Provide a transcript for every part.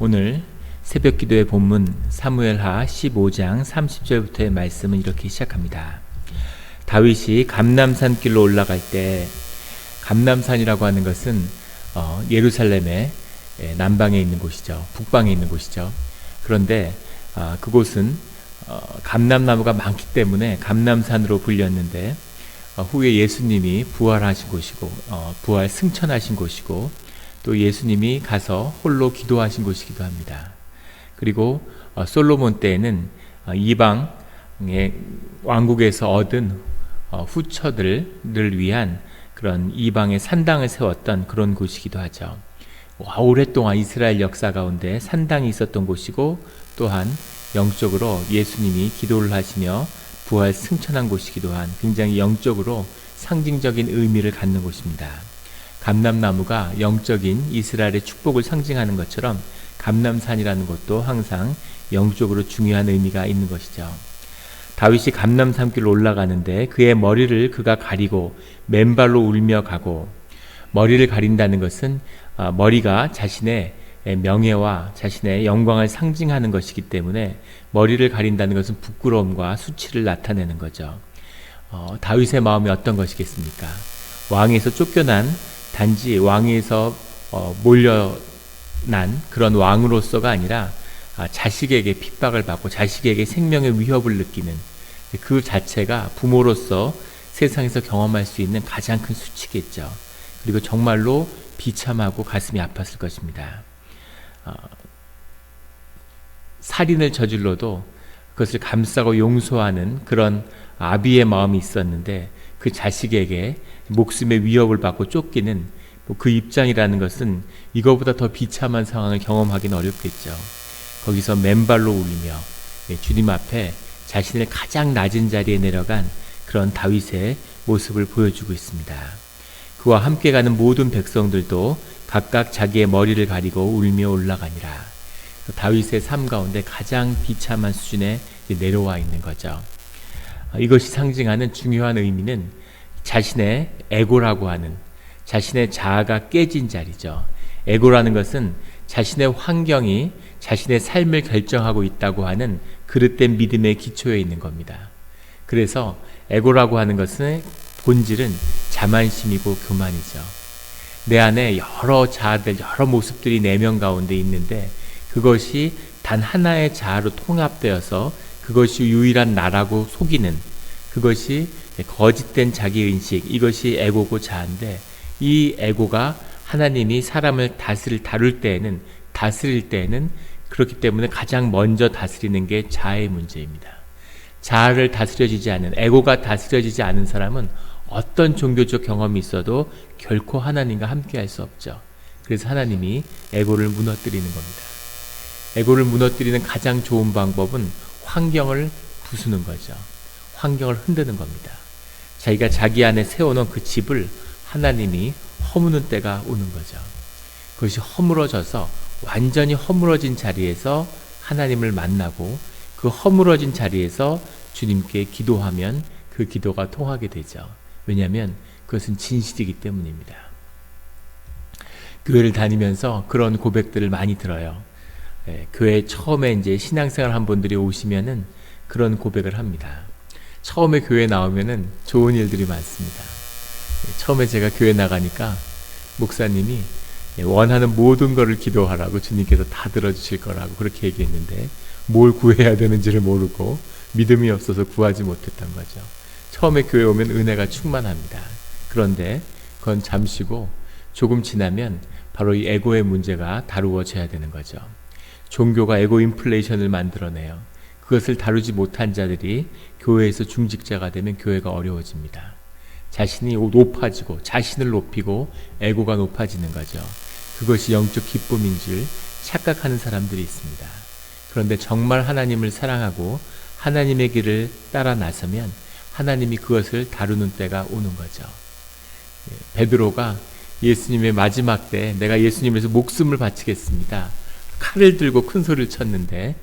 오늘 새벽 기도의 본문 사무엘하 15장 30절부터의 말씀은 이렇게 시작합니다. 다윗이 감람산 길로 올라갈 때, 감람산이라고 하는 것은 예루살렘의 남방에 있는 곳이죠. 북방에 있는 곳이죠. 그런데 그곳은 감람나무가 많기 때문에 감람산으로 불렸는데, 후에 예수님이 부활하신 곳이고 부활 승천하신 곳이고, 또 예수님이 가서 홀로 기도하신 곳이기도 합니다. 그리고 솔로몬 때에는 이방의 왕국에서 얻은 후처들을 위한 그런 이방의 산당을 세웠던 그런 곳이기도 하죠. 오랫동안 이스라엘 역사 가운데 산당이 있었던 곳이고, 또한 영적으로 예수님이 기도를 하시며 부활 승천한 곳이기도 한 굉장히 영적으로 상징적인 의미를 갖는 곳입니다. 감람나무가 영적인 이스라엘의 축복을 상징하는 것처럼 감람산이라는 것도 항상 영적으로 중요한 의미가 있는 것이죠. 다윗이 감람산길로 올라가는데 그의 머리를 그가 가리고 맨발로 울며 가고, 머리를 가린다는 것은 머리가 자신의 명예와 자신의 영광을 상징하는 것이기 때문에 머리를 가린다는 것은 부끄러움과 수치를 나타내는 거죠. 다윗의 마음이 어떤 것이겠습니까? 왕에서 쫓겨난, 단지 왕에서 몰려난 그런 왕으로서가 아니라 자식에게 핍박을 받고 자식에게 생명의 위협을 느끼는 그 자체가 부모로서 세상에서 경험할 수 있는 가장 큰 수치겠죠. 그리고 정말로 비참하고 가슴이 아팠을 것입니다. 살인을 저질러도 그것을 감싸고 용서하는 그런 아비의 마음이 있었는데, 그 자식에게 목숨의 위협을 받고 쫓기는 그 입장이라는 것은 이거보다 더 비참한 상황을 경험하기는 어렵겠죠. 거기서 맨발로 울리며 주님 앞에 자신의 가장 낮은 자리에 내려간 그런 다윗의 모습을 보여주고 있습니다. 그와 함께 가는 모든 백성들도 각각 자기의 머리를 가리고 울며 올라가니라. 다윗의 삶 가운데 가장 비참한 수준에 내려와 있는 거죠. 이것이 상징하는 중요한 의미는 자신의 에고라고 하는, 자신의 자아가 깨진 자리죠. 에고라는 것은 자신의 환경이 자신의 삶을 결정하고 있다고 하는 그릇된 믿음의 기초에 있는 겁니다. 그래서 에고라고 하는 것은 본질은 자만심이고 교만이죠. 내 안에 여러 자아들, 여러 모습들이 내면 가운데 있는데, 그것이 단 하나의 자아로 통합되어서 그것이 유일한 나라고 속이는, 그것이 거짓된 자기인식, 이것이 에고고 자아인데, 이 에고가 하나님이 사람을 다룰 때에는 그렇기 때문에 가장 먼저 다스리는 게 자아의 문제입니다. 자아를 다스려지지 않은, 에고가 다스려지지 않은 사람은 어떤 종교적 경험이 있어도 결코 하나님과 함께 할 수 없죠. 그래서 하나님이 에고를 무너뜨리는 겁니다. 에고를 무너뜨리는 가장 좋은 방법은 환경을 부수는 거죠. 환경을 흔드는 겁니다. 자기가 자기 안에 세워놓은 그 집을 하나님이 허무는 때가 오는 거죠. 그것이 허물어져서 완전히 허물어진 자리에서 하나님을 만나고, 그 허물어진 자리에서 주님께 기도하면 그 기도가 통하게 되죠. 왜냐하면 그것은 진실이기 때문입니다. 교회를 다니면서 그런 고백들을 많이 들어요. 교회 처음에 이제 신앙생활 한 분들이 오시면은 그런 고백을 합니다. 처음에 교회 나오면은 좋은 일들이 많습니다. 처음에 제가 교회 나가니까 목사님이 원하는 모든 것을 기도하라고, 주님께서 다 들어주실 거라고 그렇게 얘기했는데, 뭘 구해야 되는지를 모르고 믿음이 없어서 구하지 못했던 거죠. 처음에 교회 오면 은혜가 충만합니다. 그런데 그건 잠시고 조금 지나면 바로 이 에고의 문제가 다루어져야 되는 거죠. 종교가 에고 인플레이션을 만들어내요. 그것을 다루지 못한 자들이 교회에서 중직자가 되면 교회가 어려워집니다. 자신이 높아지고 자신을 높이고 에고가 높아지는 거죠. 그것이 영적 기쁨인 줄 착각하는 사람들이 있습니다. 그런데 정말 하나님을 사랑하고 하나님의 길을 따라 나서면 하나님이 그것을 다루는 때가 오는 거죠. 베드로가 예수님의 마지막 때 내가 예수님에서 목숨을 바치겠습니다, 칼을 들고 큰 소리를 쳤는데,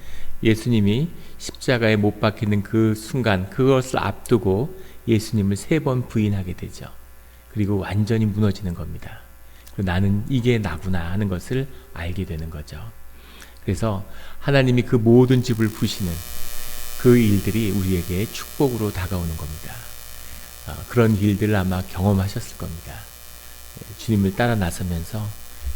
예수님이 십자가에 못 박히는 그 순간, 그것을 앞두고 예수님을 3번 부인하게 되죠. 그리고 완전히 무너지는 겁니다. 나는 이게 나구나 하는 것을 알게 되는 거죠. 그래서 하나님이 그 모든 집을 부시는 그 일들이 우리에게 축복으로 다가오는 겁니다. 그런 일들을 아마 경험하셨을 겁니다. 주님을 따라 나서면서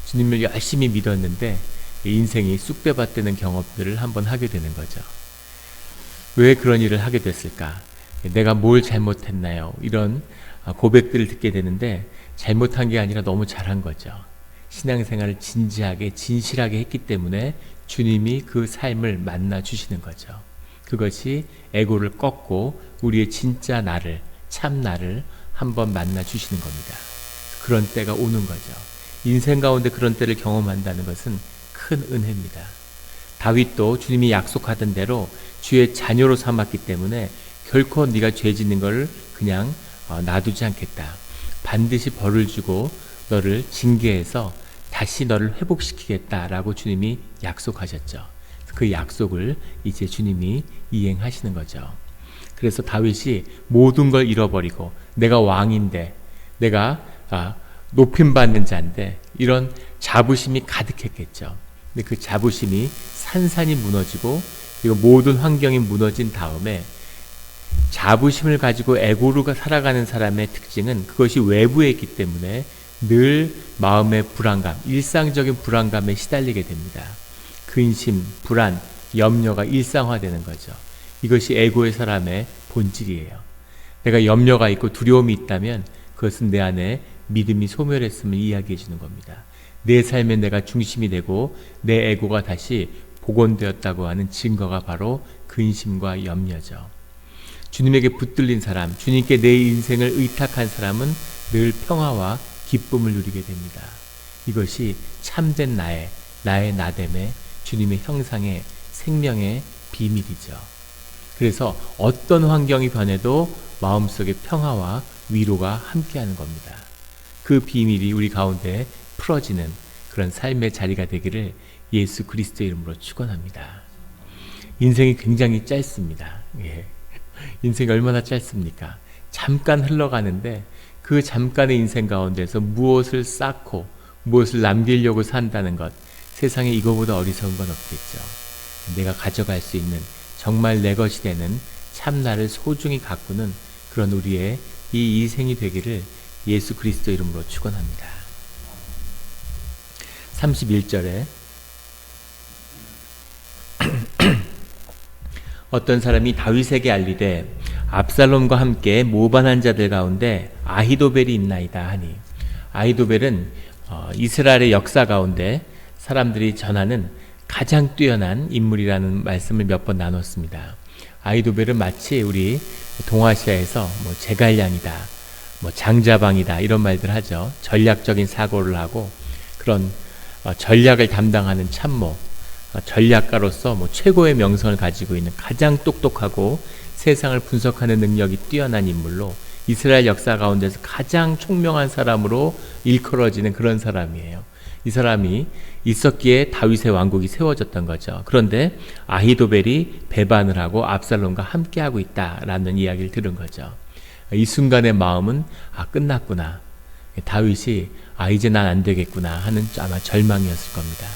주님을 열심히 믿었는데 인생이 쑥대밭되는 경험들을 한번 하게 되는 거죠. 왜 그런 일을 하게 됐을까? 내가 뭘 잘못했나요? 이런 고백들을 듣게 되는데 잘못한 게 아니라 너무 잘한 거죠. 신앙생활을 진지하게 진실하게 했기 때문에 주님이 그 삶을 만나 주시는 거죠. 그것이 에고를 꺾고 우리의 진짜 나를, 참 나를 한번 만나 주시는 겁니다. 그런 때가 오는 거죠. 인생 가운데 그런 때를 경험한다는 것은 큰 은혜입니다. 다윗도 주님이 약속하던 대로 주의 자녀로 삼았기 때문에 결코 네가 죄 짓는 걸 그냥 놔두지 않겠다. 반드시 벌을 주고 너를 징계해서 다시 너를 회복시키겠다라고 주님이 약속하셨죠. 그 약속을 이제 주님이 이행하시는 거죠. 그래서 다윗이 모든 걸 잃어버리고 내가 왕인데 내가 높임받는 자인데 이런 자부심이 가득했겠죠. 근데 그 자부심이 산산이 무너지고 그리고 모든 환경이 무너진 다음에 자부심을 가지고 에고로 살아가는 사람의 특징은 그것이 외부에 있기 때문에 늘 마음의 불안감, 일상적인 불안감에 시달리게 됩니다. 근심, 불안, 염려가 일상화되는 거죠. 이것이 에고의 사람의 본질이에요. 내가 염려가 있고 두려움이 있다면 그것은 내 안에 믿음이 소멸했음을 이야기해 주는 겁니다. 내 삶에 내가 중심이 되고 내 에고가 다시 복원되었다고 하는 증거가 바로 근심과 염려죠. 주님에게 붙들린 사람, 주님께 내 인생을 의탁한 사람은 늘 평화와 기쁨을 누리게 됩니다. 이것이 참된 나의 나됨의 주님의 형상의 생명의 비밀이죠. 그래서 어떤 환경이 변해도 마음속에 평화와 위로가 함께하는 겁니다. 그 비밀이 우리 가운데 풀어지는 그런 삶의 자리가 되기를 예수 그리스도의 이름으로 축원합니다. 인생이 굉장히 짧습니다. 인생이 얼마나 짧습니까? 잠깐 흘러가는데 그 잠깐의 인생 가운데서 무엇을 쌓고 무엇을 남기려고 산다는 것, 세상에 이거보다 어리석은 건 없겠죠. 내가 가져갈 수 있는 정말 내 것이 되는 참나를 소중히 가꾸는 그런 우리의 이 인생이 되기를 예수 그리스도 이름으로 축원합니다. 31절에 어떤 사람이 다윗에게 알리되 압살롬과 함께 모반한 자들 가운데 아히도벨이 있나이다 하니, 아히도벨은 이스라엘의 역사 가운데 사람들이 전하는 가장 뛰어난 인물이라는 말씀을 몇 번 나눴습니다. 아히도벨은 마치 우리 동아시아에서 제갈량이다, 장자방이다 이런 말들 하죠. 전략적인 사고를 하고 그런 전략을 담당하는 참모, 전략가로서 최고의 명성을 가지고 있는 가장 똑똑하고 세상을 분석하는 능력이 뛰어난 인물로 이스라엘 역사 가운데서 가장 총명한 사람으로 일컬어지는 그런 사람이에요. 이 사람이 있었기에 다윗의 왕국이 세워졌던 거죠. 그런데 아히도벨이 배반을 하고 압살롬과 함께하고 있다라는 이야기를 들은 거죠. 이 순간의 마음은 끝났구나. 다윗이 이제 난 안 되겠구나 하는 아마 절망이었을 겁니다.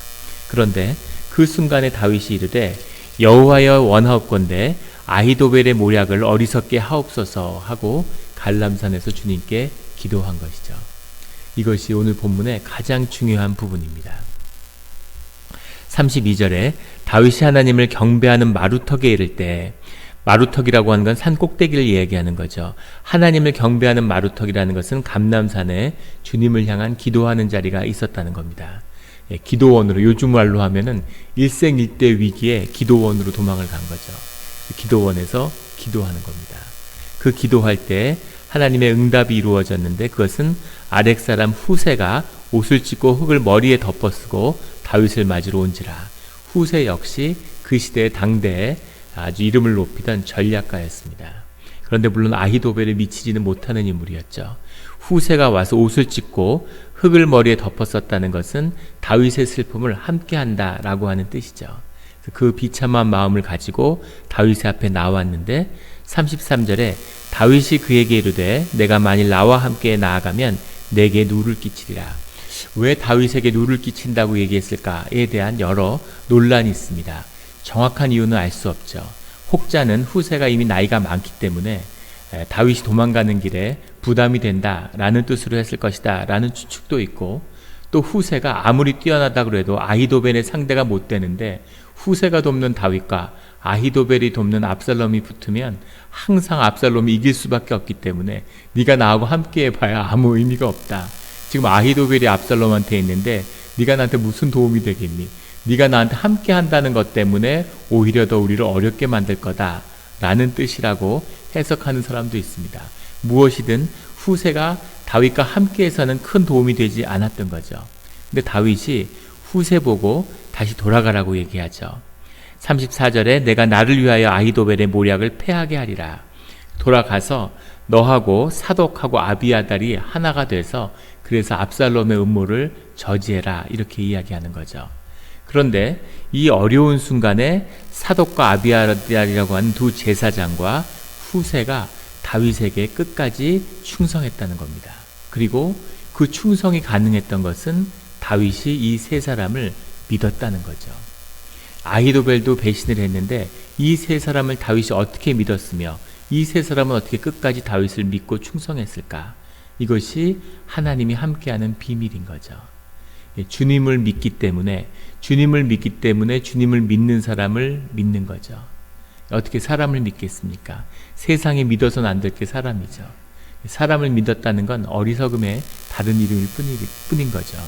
그런데 그 순간에 다윗이 이르되 여호와여 원하옵건대 아히도벨의 모략을 어리석게 하옵소서 하고 갈람산에서 주님께 기도한 것이죠. 이것이 오늘 본문의 가장 중요한 부분입니다. 32절에 다윗이 하나님을 경배하는 마루턱에 이를 때, 마루턱이라고 하는 건 산 꼭대기를 이야기하는 거죠. 하나님을 경배하는 마루턱이라는 것은 감람산에 주님을 향한 기도하는 자리가 있었다는 겁니다. 기도원으로, 요즘 말로 하면은 일생일대 위기에 기도원으로 도망을 간 거죠. 기도원에서 기도하는 겁니다. 그 기도할 때 하나님의 응답이 이루어졌는데 그것은 아렉 사람 후세가 옷을 찢고 흙을 머리에 덮어쓰고 다윗을 맞으러 온지라. 후세 역시 그 시대의 당대에 아주 이름을 높이던 전략가였습니다. 그런데 물론 아히도벨에 미치지는 못하는 인물이었죠. 후세가 와서 옷을 찢고 흙을 머리에 덮었었다는 것은 다윗의 슬픔을 함께한다라고 하는 뜻이죠. 그 비참한 마음을 가지고 다윗의 앞에 나왔는데 33절에 다윗이 그에게 이르되 내가 만일 나와 함께 나아가면 내게 누를 끼치리라. 왜 다윗에게 누를 끼친다고 얘기했을까에 대한 여러 논란이 있습니다. 정확한 이유는 알 수 없죠. 혹자는 후세가 이미 나이가 많기 때문에 다윗이 도망가는 길에 부담이 된다라는 뜻으로 했을 것이다 라는 추측도 있고, 또 후세가 아무리 뛰어나다고 해도 아히도벨의 상대가 못 되는데 후세가 돕는 다윗과 아히도벨이 돕는 압살롬이 붙으면 항상 압살롬이 이길 수밖에 없기 때문에 네가 나하고 함께 해봐야 아무 의미가 없다. 지금 아히도벨이 압살롬한테 있는데 네가 나한테 무슨 도움이 되겠니? 네가 나한테 함께 한다는 것 때문에 오히려 더 우리를 어렵게 만들 거다 라는 뜻이라고 해석하는 사람도 있습니다. 무엇이든 후세가 다윗과 함께해서는 큰 도움이 되지 않았던 거죠. 근데 다윗이 후세 보고 다시 돌아가라고 얘기하죠. 34절에 내가 나를 위하여 아히도벨의 모략을 패하게 하리라. 돌아가서 너하고 사독하고 아비아달이 하나가 돼서 그래서 압살롬의 음모를 저지해라, 이렇게 이야기하는 거죠. 그런데 이 어려운 순간에 사독과 아비아달이라고 하는 두 제사장과 후세가 다윗에게 끝까지 충성했다는 겁니다. 그리고 그 충성이 가능했던 것은 다윗이 이 세 사람을 믿었다는 거죠. 아히도벨도 배신을 했는데 이 세 사람을 다윗이 어떻게 믿었으며 이 세 사람은 어떻게 끝까지 다윗을 믿고 충성했을까? 이것이 하나님이 함께하는 비밀인 거죠. 주님을 믿기 때문에 주님을 믿는 사람을 믿는 거죠. 어떻게 사람을 믿겠습니까? 세상에 믿어서는 안 될 게 사람이죠. 사람을 믿었다는 건 어리석음의 다른 이름일 뿐인 거죠.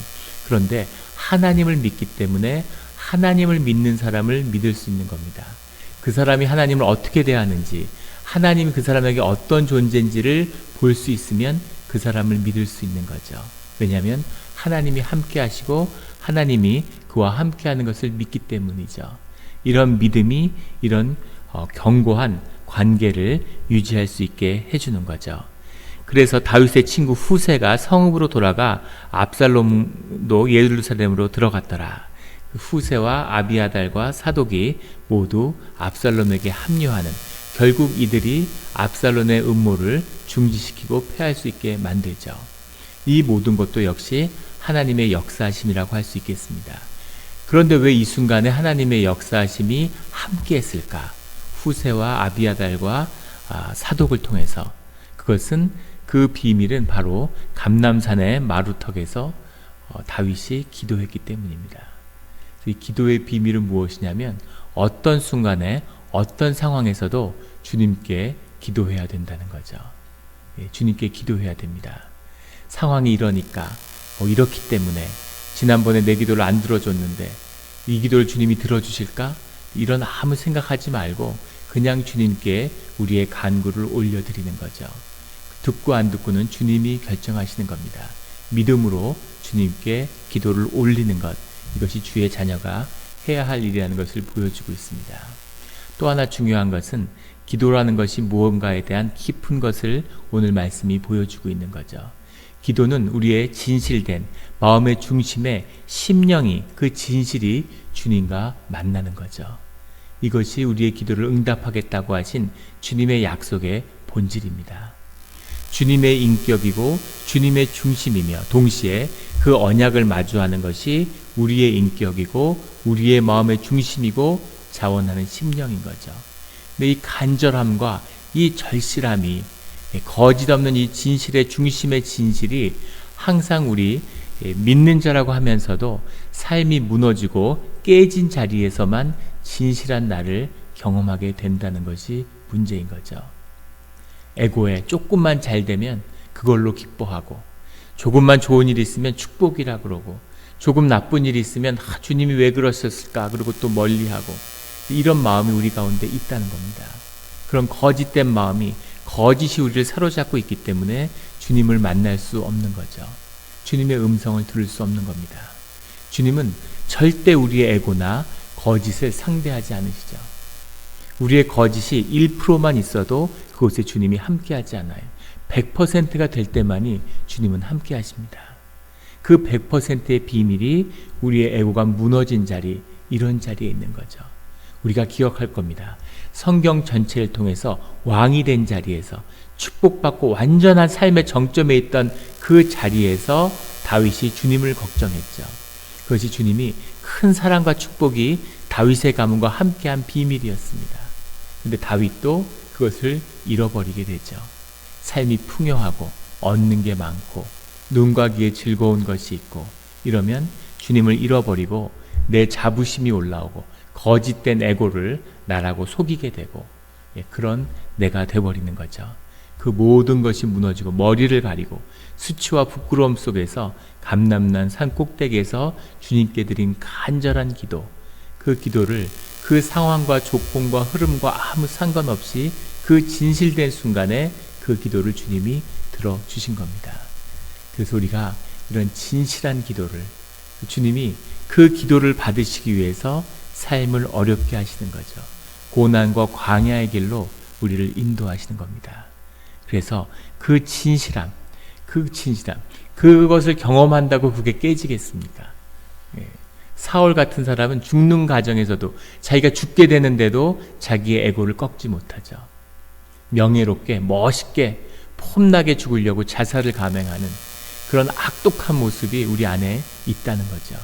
그런데 하나님을 믿기 때문에 하나님을 믿는 사람을 믿을 수 있는 겁니다. 그 사람이 하나님을 어떻게 대하는지, 하나님이 그 사람에게 어떤 존재인지를 볼 수 있으면 그 사람을 믿을 수 있는 거죠. 왜냐하면 하나님이 함께 하시고 하나님이 그와 함께 하는 것을 믿기 때문이죠. 이런 믿음이 이런 견고한 관계를 유지할 수 있게 해주는 거죠. 그래서 다윗의 친구 후세가 성읍으로 돌아가 압살롬도 예루살렘으로 들어갔더라. 후세와 아비아달과 사독이 모두 압살롬에게 합류하는, 결국 이들이 압살롬의 음모를 중지시키고 패할 수 있게 만들죠. 이 모든 것도 역시 하나님의 역사하심이라고 할 수 있겠습니다. 그런데 왜 이 순간에 하나님의 역사하심이 함께 했을까? 후세와 아비아달과 사독을 통해서. 그것은, 그 비밀은 바로 감람산의 마루턱에서 다윗이 기도했기 때문입니다. 이 기도의 비밀은 무엇이냐면 어떤 순간에 어떤 상황에서도 주님께 기도해야 된다는 거죠. 주님께 기도해야 됩니다. 상황이 이러니까, 이렇기 때문에 지난번에 내 기도를 안 들어줬는데 이 기도를 주님이 들어주실까? 이런 아무 생각하지 말고 그냥 주님께 우리의 간구를 올려드리는 거죠. 듣고 안 듣고는 주님이 결정하시는 겁니다. 믿음으로 주님께 기도를 올리는 것, 이것이 주의 자녀가 해야 할 일이라는 것을 보여주고 있습니다. 또 하나 중요한 것은 기도라는 것이 무언가에 대한 깊은 것을 오늘 말씀이 보여주고 있는 거죠. 기도는 우리의 진실된 마음의 중심에 심령이, 그 진실이 주님과 만나는 거죠. 이것이 우리의 기도를 응답하겠다고 하신 주님의 약속의 본질입니다. 주님의 인격이고 주님의 중심이며 동시에 그 언약을 마주하는 것이 우리의 인격이고 우리의 마음의 중심이고 자원하는 심령인 거죠. 근데 이 간절함과 이 절실함이, 거짓 없는 이 진실의 중심의 진실이 항상 우리 믿는 자라고 하면서도 삶이 무너지고 깨진 자리에서만 진실한 나를 경험하게 된다는 것이 문제인 거죠. 에고에 조금만 잘 되면 그걸로 기뻐하고, 조금만 좋은 일이 있으면 축복이라 그러고, 조금 나쁜 일이 있으면 주님이 왜 그러셨을까 그리고 또 멀리하고, 이런 마음이 우리 가운데 있다는 겁니다. 그런 거짓된 마음이, 거짓이 우리를 사로잡고 있기 때문에 주님을 만날 수 없는 거죠. 주님의 음성을 들을 수 없는 겁니다. 주님은 절대 우리의 에고나 거짓을 상대하지 않으시죠. 우리의 거짓이 1%만 있어도 그곳에 주님이 함께하지 않아요. 100%가 될 때만이 주님은 함께 하십니다. 그 100%의 비밀이 우리의 에고가 무너진 자리, 이런 자리에 있는 거죠. 우리가 기억할 겁니다. 성경 전체를 통해서 왕이 된 자리에서 축복받고 완전한 삶의 정점에 있던 그 자리에서 다윗이 주님을 걱정했죠. 그것이 주님이 큰 사랑과 축복이 다윗의 가문과 함께한 비밀이었습니다. 그런데 다윗도 그것을 잃어버리게 되죠. 삶이 풍요하고 얻는 게 많고 눈과 귀에 즐거운 것이 있고 이러면 주님을 잃어버리고 내 자부심이 올라오고 거짓된 에고를 나라고 속이게 되고 그런 내가 돼버리는 거죠. 그 모든 것이 무너지고 머리를 가리고 수치와 부끄러움 속에서 감람난 산 꼭대기에서 주님께 드린 간절한 기도, 그 기도를 그 상황과 조건과 흐름과 아무 상관없이 그 진실된 순간에 그 기도를 주님이 들어주신 겁니다. 그래서 우리가 이런 진실한 기도를 주님이 그 기도를 받으시기 위해서 삶을 어렵게 하시는 거죠. 고난과 광야의 길로 우리를 인도하시는 겁니다. 그래서 그 진실함, 그것을 경험한다고 그게 깨지겠습니까? 사울 같은 사람은 죽는 과정에서도 자기가 죽게 되는데도 자기의 에고를 꺾지 못하죠. 명예롭게 멋있게 폼나게 죽으려고 자살을 감행하는 그런 악독한 모습이 우리 안에 있다는 거죠.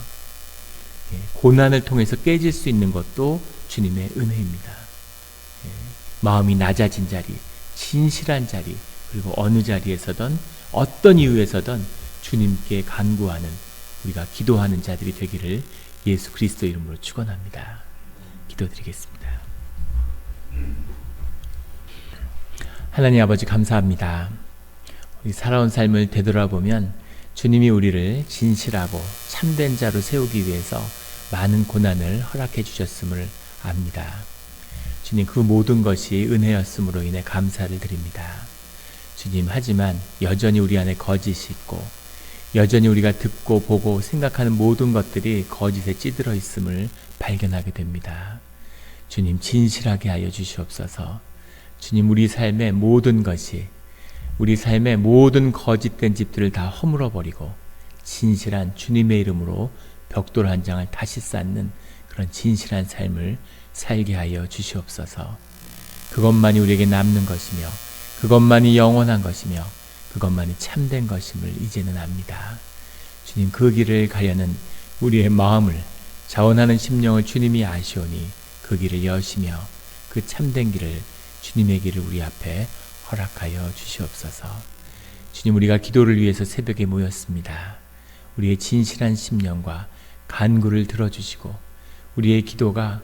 고난을 통해서 깨질 수 있는 것도 주님의 은혜입니다. 마음이 낮아진 자리, 진실한 자리, 그리고 어느 자리에서든 어떤 이유에서든 주님께 간구하는, 우리가 기도하는 자들이 되기를 예수 그리스도 이름으로 축원합니다. 기도드리겠습니다. 하나님 아버지 감사합니다. 우리 살아온 삶을 되돌아보면 주님이 우리를 진실하고 참된 자로 세우기 위해서 많은 고난을 허락해 주셨음을 압니다. 주님, 그 모든 것이 은혜였으므로 인해 감사를 드립니다. 주님, 하지만 여전히 우리 안에 거짓이 있고 여전히 우리가 듣고 보고 생각하는 모든 것들이 거짓에 찌들어 있음을 발견하게 됩니다. 주님, 진실하게 하여 주시옵소서. 주님, 우리 삶의 모든 것이, 우리 삶의 모든 거짓된 집들을 다 허물어버리고 진실한 주님의 이름으로 벽돌 한 장을 다시 쌓는 그런 진실한 삶을 살게 하여 주시옵소서. 그것만이 우리에게 남는 것이며 그것만이 영원한 것이며 그것만이 참된 것임을 이제는 압니다. 주님, 그 길을 가려는 우리의 마음을, 자원하는 심령을 주님이 아시오니 그 길을 여시며 그 참된 길을, 주님의 길을 우리 앞에 허락하여 주시옵소서. 주님, 우리가 기도를 위해서 새벽에 모였습니다. 우리의 진실한 심령과 간구를 들어주시고 우리의 기도가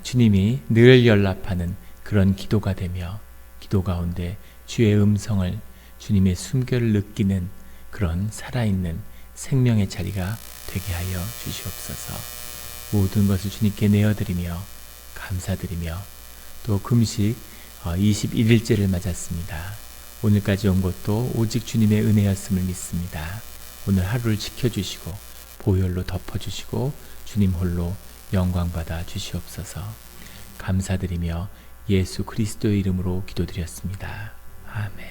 주님이 늘 연락하는 그런 기도가 되며 기도 가운데 주의 음성을, 주님의 숨결을 느끼는 그런 살아있는 생명의 자리가 되게 하여 주시옵소서. 모든 것을 주님께 내어드리며 감사드리며 또 금식 21일째를 맞았습니다. 오늘까지 온 것도 오직 주님의 은혜였음을 믿습니다. 오늘 하루를 지켜주시고 보혈로 덮어주시고 주님 홀로 영광받아 주시옵소서. 감사드리며 예수 그리스도의 이름으로 기도드렸습니다. 아멘.